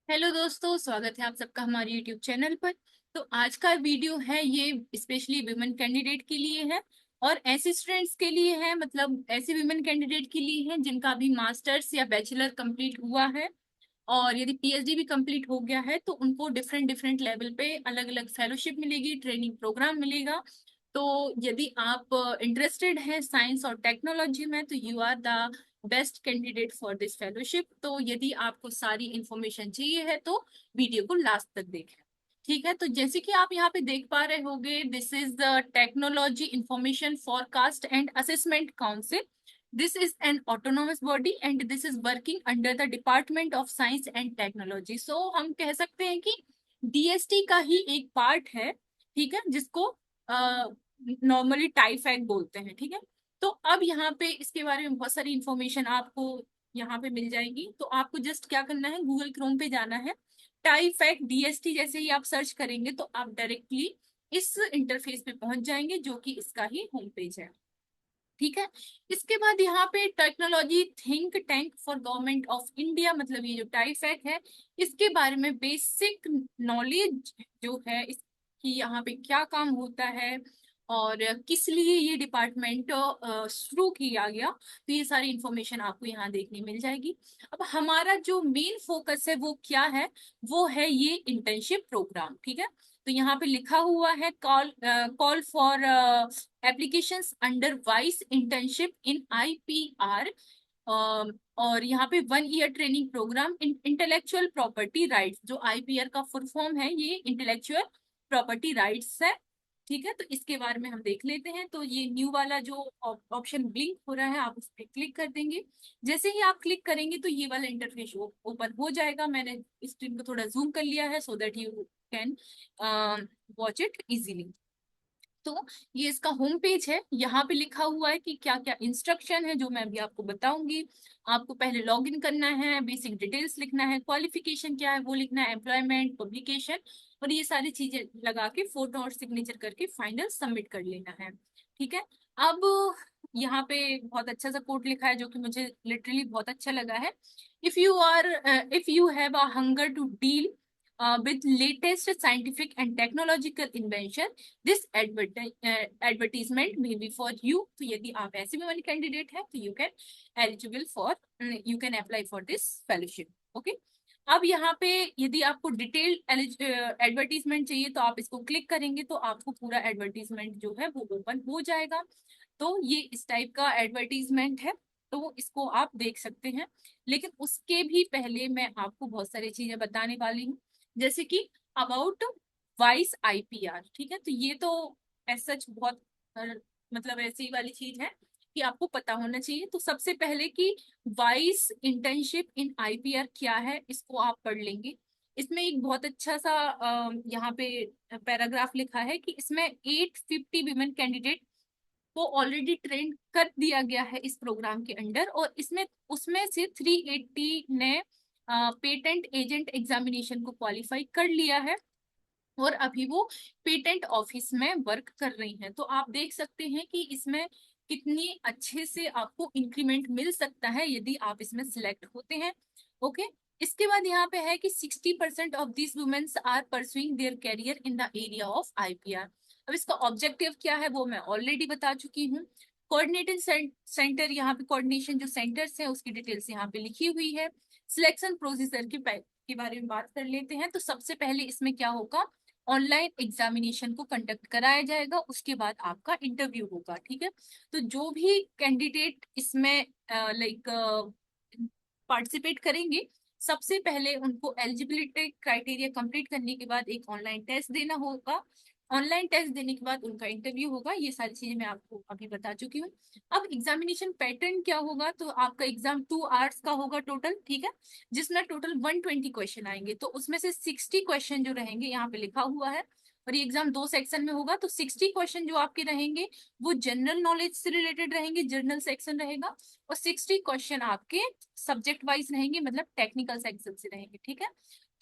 Hello दोस्तों, स्वागत है आप सबका हमारे यूट्यूब चैनल पर। तो आज का वीडियो है ये स्पेशली विमेन कैंडिडेट के लिए है और ऐसे स्टूडेंट्स के लिए है, मतलब ऐसे विमेन कैंडिडेट के लिए है जिनका अभी मास्टर्स या बैचलर कंप्लीट हुआ है और यदि पीएचडी भी कंप्लीट हो गया है तो उनको डिफरेंट डिफरेंट लेवल पे अलग अलग फेलोशिप मिलेगी, ट्रेनिंग प्रोग्राम मिलेगा। तो यदि आप इंटरेस्टेड हैं साइंस और टेक्नोलॉजी में तो you are the best candidate for this fellowship. तो यदि आपको सारी इंफॉर्मेशन चाहिए है तो वीडियो को लास्ट तक देखें। ठीक है, तो जैसे कि आप यहाँ पे देख पा रहे होंगे, this is the technology information forecast and assessment council. This is an autonomous body and this is working under the department of science and technology. So हम कह सकते हैं कि डीएसटी का ही एक पार्ट है, ठीक है, जिसको नॉर्मली टाइफैक बोलते हैं। ठीक है, तो अब यहाँ पे इसके बारे में बहुत सारी इंफॉर्मेशन आपको यहाँ पे मिल जाएगी। तो आपको जस्ट क्या करना है, गूगल क्रोम पे जाना है, टाइफैक डीएसटी जैसे ही आप सर्च करेंगे तो आप डायरेक्टली इस इंटरफेस पे पहुंच जाएंगे जो कि इसका ही होम पेज है। ठीक है, इसके बाद यहाँ पे technology think tank for government of India, मतलब ये जो टाइफैक है इसके बारे में बेसिक नॉलेज जो है, इसकी यहाँ पे क्या काम होता है और किस लिए ये डिपार्टमेंट शुरू किया गया, तो ये सारी इंफॉर्मेशन आपको यहाँ देखने मिल जाएगी। अब हमारा जो मेन फोकस है वो क्या है, वो है ये इंटर्नशिप प्रोग्राम। ठीक है, तो यहाँ पे लिखा हुआ है call call for applications under vice internship in IPR. और यहाँ पे 1 ईयर ट्रेनिंग प्रोग्राम इन इंटेलेक्चुअल प्रॉपर्टी राइट्स, जो आईपीआर का फुल फॉर्म है ये इंटेलेक्चुअल प्रॉपर्टी राइट्स है। ठीक है, तो इसके बारे में हम देख लेते हैं। तो ये न्यू वाला जो ऑप्शन ब्लिंक हो रहा है आप उस पर क्लिक कर देंगे। जैसे ही आप क्लिक करेंगे तो ये वाला इंटरफेस ओपन हो जाएगा। मैंने स्क्रीन को थोड़ा जूम कर लिया है so that you can watch it easily. तो ये इसका होम पेज है, यहाँ पे लिखा हुआ है कि क्या क्या इंस्ट्रक्शन है जो मैं अभी आपको बताऊंगी। आपको पहले लॉग इन करना है, बेसिक डिटेल्स लिखना है, क्वालिफिकेशन क्या है वो लिखना है, एम्प्लॉयमेंट, पब्लिकेशन, और ये सारी चीजें लगा के फोटो और सिग्नेचर करके फाइनल सबमिट कर लेना है। ठीक है, अब यहाँ पे बहुत अच्छा सा कोट लिखा है जो कि मुझे लिटरली बहुत अच्छा लगा है। If you have a hunger to deal with latest scientific and technological invention, this advertisement may be for you। तो यदि आप ऐसे में वाले कैंडिडेट है तो you can apply for this fellowship. Okay, अब यहाँ पे यदि आपको डिटेल एडवर्टीजमेंट चाहिए तो आप इसको क्लिक करेंगे तो आपको पूरा एडवर्टीजमेंट जो है वो ओपन हो जाएगा। तो ये इस टाइप का एडवर्टीजमेंट है, तो इसको आप देख सकते हैं। लेकिन उसके भी पहले मैं आपको बहुत सारी चीजें बताने वाली हूँ, जैसे कि अबाउट वाइस आईपीआर। ठीक है, तो ये तो ऐसा बहुत मतलब ऐसी वाली चीज है कि आपको पता होना चाहिए। तो सबसे पहले कि वाइस इंटर्नशिप इन आईपीआर क्या है इसको आप पढ़ लेंगे। इसमें एक बहुत अच्छा सा यहाँ पे पैराग्राफ लिखा है कि इसमें 850 विमेन कैंडिडेट को ऑलरेडी ट्रेन कर दिया गया है इस प्रोग्राम के अंडर, और इसमें उसमें से 380 ने पेटेंट एजेंट एग्जामिनेशन को क्वालिफाई कर लिया है और अभी वो पेटेंट ऑफिस में वर्क कर रही हैं। तो आप देख सकते हैं कि इसमें कितनी अच्छे से आपको इंक्रीमेंट मिल सकता है यदि आप इसमें सिलेक्ट होते हैं। ओके, इसके बाद यहाँ पे है कि 60% of this womens are pursuing their career in the area of IPR. अब इसका ऑब्जेक्टिव क्या है वो मैं ऑलरेडी बता चुकी हूँ। कोऑर्डिनेटिंग सेंटर, यहाँ पे कोऑर्डिनेशन जो सेंटर्स है उसकी डिटेल्स यहाँ पे लिखी हुई है। सिलेक्शन प्रोसीजर के बारे में बात कर लेते हैं। तो सबसे पहले इसमें क्या होगा, ऑनलाइन एग्जामिनेशन को कंडक्ट कराया जाएगा, उसके बाद आपका इंटरव्यू होगा। ठीक है, तो जो भी कैंडिडेट इसमें लाइक पार्टिसिपेट करेंगे सबसे पहले उनको एलिजिबिलिटी क्राइटेरिया कंप्लीट करने के बाद एक ऑनलाइन टेस्ट देना होगा। ऑनलाइन टेस्ट देने के बाद उनका इंटरव्यू होगा। ये सारी चीजें मैं आपको अभी बता चुकी हूँ। अब एग्जामिनेशन पैटर्न क्या होगा, तो आपका एग्जाम 2 आवर्स का होगा टोटल। ठीक है, जिसमें टोटल 120 क्वेश्चन आएंगे, तो उसमें से 60 क्वेश्चन जो रहेंगे यहाँ पे लिखा हुआ है, और ये एग्जाम 2 सेक्शन में होगा। तो 60 क्वेश्चन जो आपके रहेंगे वो जनरल नॉलेज से रिलेटेड रहेंगे, जनरल सेक्शन रहेगा, और 60 क्वेश्चन आपके सब्जेक्ट वाइज रहेंगे, मतलब टेक्निकल सेक्शन से रहेंगे। ठीक है,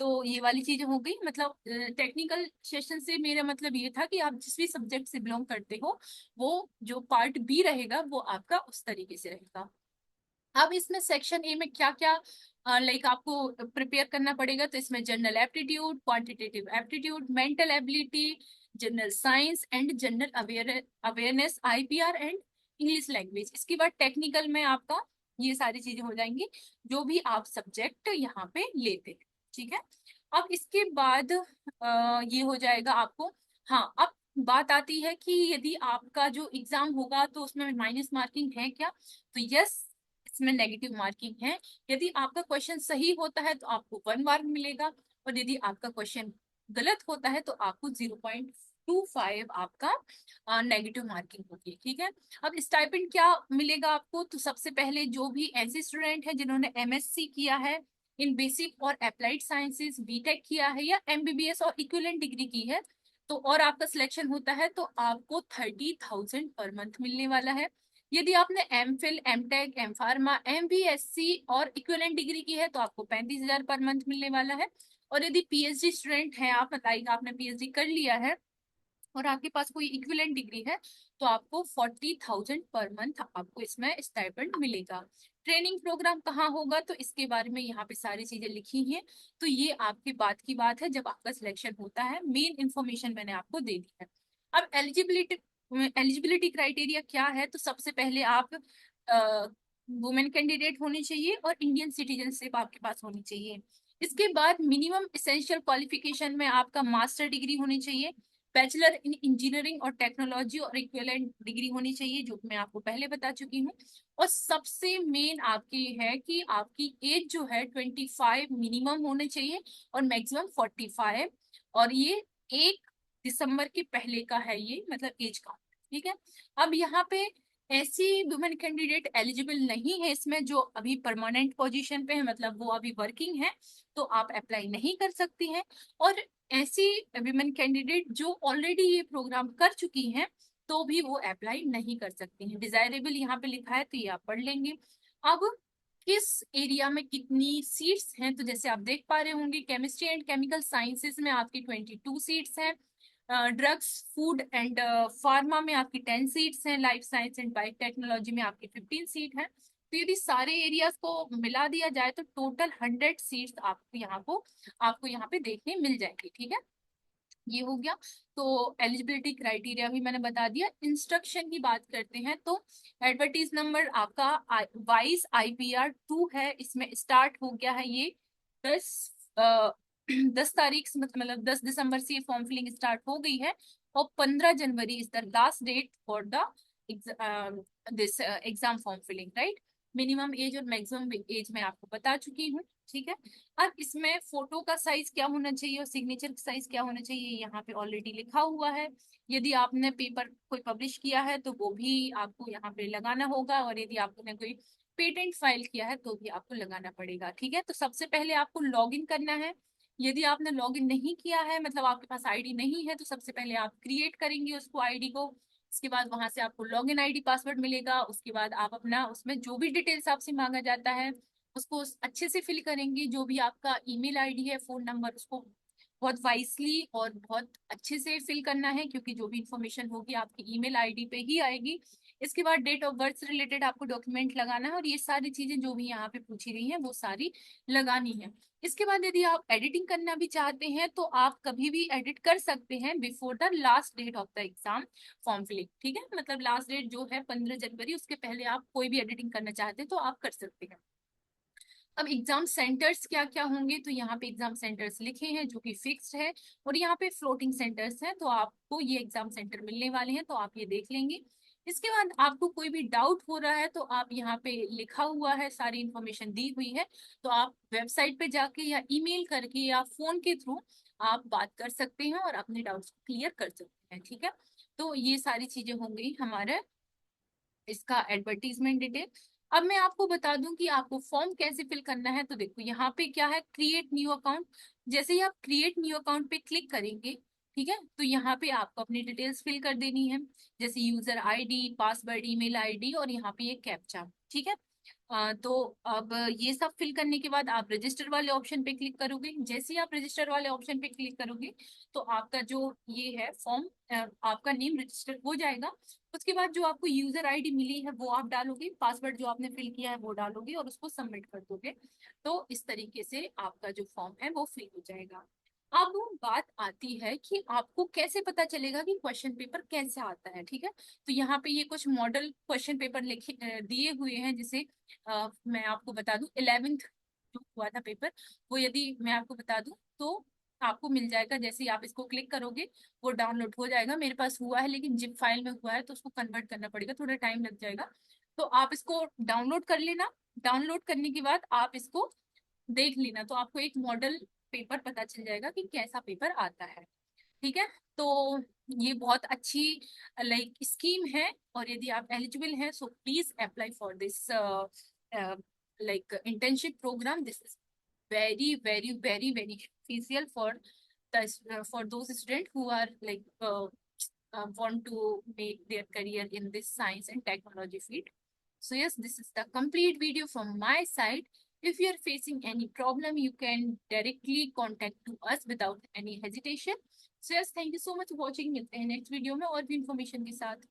तो ये वाली चीजें हो गई। मतलब टेक्निकल सेशन से मेरा मतलब ये था कि आप जिस भी सब्जेक्ट से बिलोंग करते हो वो जो पार्ट बी रहेगा वो आपका उस तरीके से रहेगा। अब इसमें सेक्शन ए में क्या क्या लाइक आपको प्रिपेयर करना पड़ेगा। तो इसमें general aptitude, quantitative aptitude, mental ability, general science and general awareness, IPR and English language. इसके बाद टेक्निकल में आपका ये सारी चीजें हो जाएंगी जो भी आप सब्जेक्ट यहाँ पे लेते हैं। ठीक है, अब इसके बाद ये हो जाएगा आपको। हाँ, अब बात आती है कि यदि आपका जो एग्जाम होगा तो उसमें माइनस मार्किंग है क्या? तो यस, इसमें नेगेटिव मार्किंग है। यदि आपका क्वेश्चन सही होता है तो आपको 1 मार्क मिलेगा, और यदि आपका क्वेश्चन गलत होता है तो आपको 0.25 आपका नेगेटिव मार्किंग होगी। ठीक है, अब स्टाइपेंड क्या मिलेगा आपको? तो सबसे पहले जो भी ऐसे स्टूडेंट है जिन्होंने एमएससी किया है इन बेसिक और अप्लाइड साइंसेज, बीटेक किया है या एमबीबीएस और इक्विवेलेंट डिग्री की है, तो और आपका सिलेक्शन होता है तो आपको 30,000 पर मंथ मिलने वाला है। यदि आपने M Phil, M Tech, M Pharma, M B S C और इक्विवेलेंट डिग्री की है तो आपको 35,000 पर मंथ मिलने वाला है। और यदि पीएचडी स्टूडेंट है आप, बताइए आपने पीएचडी कर लिया है और आपके पास कोई इक्विवेलेंट डिग्री है, तो आपको 40,000 पर मंथ आपको इसमें स्टाइपेंड मिलेगा। ट्रेनिंग प्रोग्राम कहाँ होगा तो इसके बारे में यहाँ पे सारी चीजें लिखी हैं। तो ये आपकी बात की बात है जब आपका सिलेक्शन होता है, मेन इंफॉर्मेशन मैंने आपको दे दी है। अब एलिजिबिलिटी क्राइटेरिया क्या है? तो सबसे पहले आप वुमेन कैंडिडेट होनी चाहिए और इंडियन सिटीजनशिप आपके पास होनी चाहिए। इसके बाद मिनिमम इसेंशियल क्वालिफिकेशन में आपका मास्टर डिग्री होनी चाहिए, बैचलर इन इंजीनियरिंग और टेक्नोलॉजी और इक्विवेलेंट डिग्री होनी चाहिए, जो मैं आपको पहले बता चुकी हूँ। और सबसे मेन आपकी है कि आपकी एज जो है 25 मिनिमम होने चाहिए और मैक्सिमम 45, और ये 1 दिसंबर के पहले का है, ये मतलब एज का। ठीक है, अब यहाँ पे ऐसी वुमेन कैंडिडेट एलिजिबल नहीं है इसमें जो अभी परमानेंट पोजीशन पे है, मतलब वो अभी वर्किंग है, तो आप अप्लाई नहीं कर सकती हैं। और ऐसी विमेन कैंडिडेट जो ऑलरेडी ये प्रोग्राम कर चुकी हैं तो भी वो अप्लाई नहीं कर सकती हैं। डिजायरेबल यहाँ पे लिखा है तो ये आप पढ़ लेंगे। अब किस एरिया में कितनी सीट्स हैं, तो जैसे आप देख पा रहे होंगे, केमिस्ट्री एंड केमिकल साइंसेज में आपकी 22 सीट्स हैं, ड्रग्स, फूड एंड फार्मा में आपकी 10 सीट्स हैं, लाइफ साइंस एंड बायोटेक्नोलॉजी में आपकी 15 सीट है। तो यदि सारे एरियाज को मिला दिया जाए तो टोटल 100 सीट्स आपको यहाँ पे देखने मिल जाएंगी। ठीक है, ये हो गया। तो एलिजिबिलिटी क्राइटेरिया भी मैंने बता दिया। इंस्ट्रक्शन की बात करते हैं तो एडवर्टीज नंबर आपका 22 IPR 2 है, इसमें स्टार्ट हो गया है ये 10 10 तारीख से, मतलब 10 दिसंबर से ये फॉर्म फिलिंग स्टार्ट हो गई है, और 15 January is the last date for the this exam form filling, right. Minimum age और मैक्सिमम एज मैं आपको बता चुकी हूँ। ठीक है, अब इसमें फोटो का साइज क्या होना चाहिए और सिग्नेचर का साइज क्या होना चाहिए यहाँ पे ऑलरेडी लिखा हुआ है। यदि आपने पेपर कोई पब्लिश किया है तो वो भी आपको यहाँ पे लगाना होगा, और यदि आपने कोई पेटेंट फाइल किया है तो भी आपको लगाना पड़ेगा। ठीक है, तो सबसे पहले आपको लॉग इन करना है। यदि आपने लॉग इन नहीं किया है, मतलब आपके पास आईडी नहीं है, तो सबसे पहले आप क्रिएट करेंगे उसको, आईडी को। उसके बाद वहां से आपको लॉग इन आईडी पासवर्ड मिलेगा। उसके बाद आप अपना उसमें जो भी डिटेल्स आपसे मांगा जाता है उसको अच्छे से फिल करेंगे। जो भी आपका ईमेल आईडी है, फोन नंबर, उसको बहुत वाइसली और बहुत अच्छे से फिल करना है, क्योंकि जो भी इंफॉर्मेशन होगी आपकी ईमेल आईडी पे ही आएगी। इसके बाद डेट ऑफ बर्थ से रिलेटेड आपको डॉक्यूमेंट लगाना है, और ये सारी चीजें जो भी यहाँ पे पूछी गई हैं वो सारी लगानी है। इसके बाद यदि आप एडिटिंग करना भी चाहते हैं तो आप कभी भी एडिट कर सकते हैं before the last date of the exam form filling. ठीक है, मतलब लास्ट डेट जो है 15 जनवरी, उसके पहले आप कोई भी एडिटिंग करना चाहते हैं तो आप कर सकते हैं। अब एग्जाम सेंटर्स क्या क्या होंगे, तो यहाँ पे एग्जाम सेंटर्स लिखे हैं जो कि फिक्स्ड है, और यहाँ पे फ्लोटिंग सेंटर्स हैं, तो आपको ये एग्जाम सेंटर मिलने वाले हैं, तो आप ये देख लेंगे। इसके बाद आपको कोई भी डाउट हो रहा है तो आप यहाँ पे लिखा हुआ है, सारी इंफॉर्मेशन दी हुई है, तो आप वेबसाइट पे जाके या ईमेल करके या फोन के थ्रू आप बात कर सकते हैं और अपने डाउट्स को क्लियर कर सकते हैं। ठीक है, तो ये सारी चीजें होंगी हमारे इसका एडवर्टीजमेंट डिटेल। अब मैं आपको बता दूं कि आपको फॉर्म कैसे फिल करना है। तो देखो यहाँ पे क्या है, क्रिएट न्यू अकाउंट। जैसे ही आप क्रिएट न्यू अकाउंट पे क्लिक करेंगे, ठीक है, तो यहाँ पे आपको अपनी डिटेल्स फिल कर देनी है, जैसे user ID, password, email ID और यहाँ पे ये कैप्चा। ठीक है, तो अब ये सब फिल करने के बाद आप रजिस्टर वाले ऑप्शन पे क्लिक करोगे। जैसे ही आप रजिस्टर वाले ऑप्शन पे क्लिक करोगे तो आपका जो ये है फॉर्म, आपका नेम रजिस्टर हो जाएगा। उसके बाद जो आपको यूजर आईडी मिली है वो आप डालोगे, पासवर्ड जो आपने फिल किया है वो डालोगे और उसको सबमिट कर दोगे। तो इस तरीके से आपका जो फॉर्म है वो फिल हो जाएगा। अब बात आती है कि आपको कैसे पता चलेगा कि क्वेश्चन पेपर कैसे आता है। ठीक है, तो यहाँ पे ये कुछ मॉडल क्वेश्चन पेपर लिखे दिए हुए हैं। जिसे मैं आपको बता दूं, 11th जो हुआ था पेपर, वो यदि मैं आपको बता दूं तो आपको मिल जाएगा। जैसे ही आप इसको क्लिक करोगे वो डाउनलोड हो जाएगा। मेरे पास हुआ है लेकिन जिप फाइल में हुआ है तो उसको कन्वर्ट करना पड़ेगा, थोड़ा टाइम लग जाएगा। तो आप इसको डाउनलोड कर लेना। डाउनलोड करने के बाद आप इसको देख लेना, तो आपको एक मॉडल पेपर पता चल जाएगा कि कैसा पेपर आता है। ठीक है, तो ये बहुत अच्छी लाइक स्कीम है। और यदि आप एलिजिबल हैं so please apply for this like internship program. This is very very very beneficial for those students who are like want to make their career in this science and technology field. So yes, this is the complete video from my side. If you are facing any problem, you can directly contact to us without any hesitation. So yes, thank you so much for watching. मिलते हैं next video में और भी information के साथ।